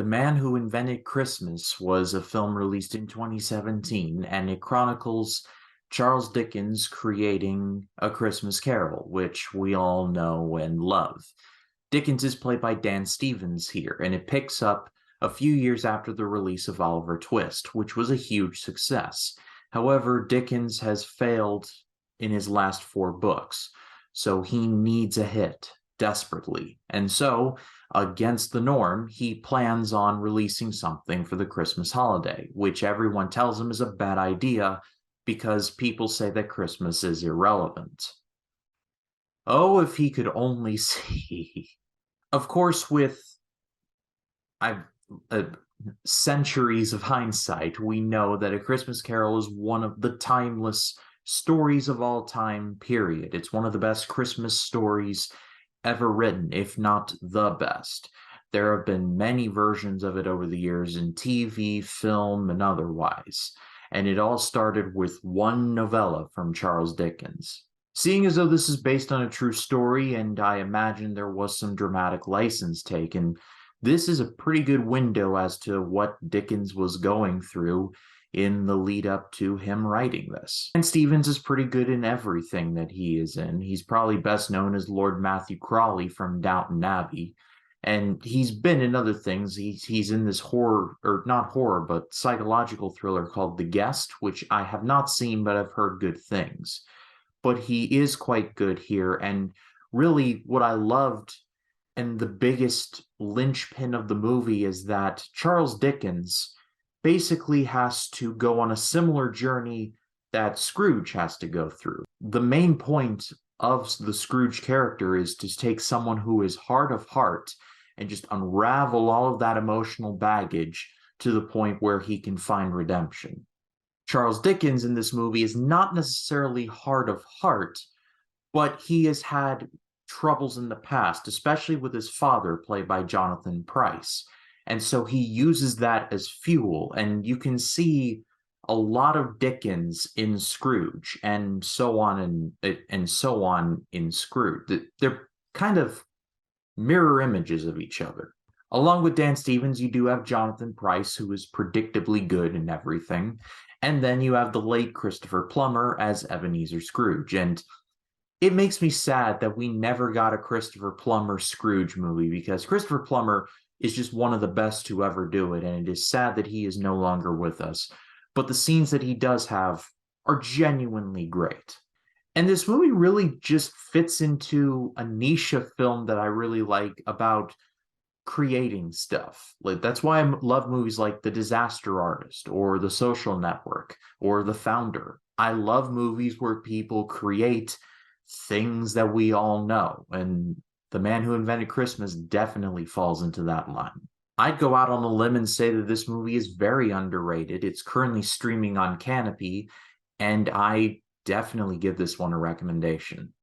Man Who Invented Christmas was a film released in 2017, and it chronicles Charles Dickens creating A Christmas Carol, which we all know and love. Dickens is played by Dan Stevens here, and it picks up a few years after the release of Oliver Twist, which was a huge success. However, Dickens has failed in his last four books, so he needs a hit desperately. And so, against the norm, he plans on releasing something for the Christmas holiday, which everyone tells him is a bad idea because people say that Christmas is irrelevant. Oh, if he could only see. Of course, with uh, centuries of hindsight, we know that A Christmas Carol is one of the timeless stories of all time, period. It's one of the best Christmas stories ever written, if not the best. There have been many versions of it over the years in TV, film, and otherwise, and it all started with one novella from Charles Dickens. Seeing as though this is based on a true story, and I imagine there was some dramatic license taken, this is a pretty good window as to what Dickens was going through in the lead up to him writing this. And Stevens is pretty good in everything that he is in. He's probably best known as Lord Matthew Crawley from Downton Abbey, and he's been in other things. He's in this horror, or not horror, but psychological thriller called The Guest, which I have not seen, but I've heard good things. But he is quite good here, and really what I loved and the biggest linchpin of the movie is that Charles Dickens basically has to go on a similar journey that Scrooge has to go through. The main point of the Scrooge character is to take someone who is hard of heart and just unravel all of that emotional baggage to the point where he can find redemption. Charles Dickens in this movie is not necessarily hard of heart, but he has had troubles in the past, especially with his father, played by Jonathan Pryce. And so he uses that as fuel, and you can see a lot of Dickens in Scrooge, and so on and so on in Scrooge. They're kind of mirror images of each other. Along with Dan Stevens, you do have Jonathan Pryce, who is predictably good in everything, and then you have the late Christopher Plummer as Ebenezer Scrooge, and it makes me sad that we never got a Christopher Plummer Scrooge movie, because Christopher Plummer is just one of the best to ever do it, and it is sad that he is no longer with us. But the scenes that he does have are genuinely great. And this movie really just fits into a niche of film that I really like about creating stuff. Like, that's why I love movies like The Disaster Artist or The Social Network or The Founder. I love movies where people create things that we all know, and The Man Who Invented Christmas definitely falls into that line. I'd go out on a limb and say that this movie is very underrated. It's currently streaming on Canopy, and I definitely give this one a recommendation.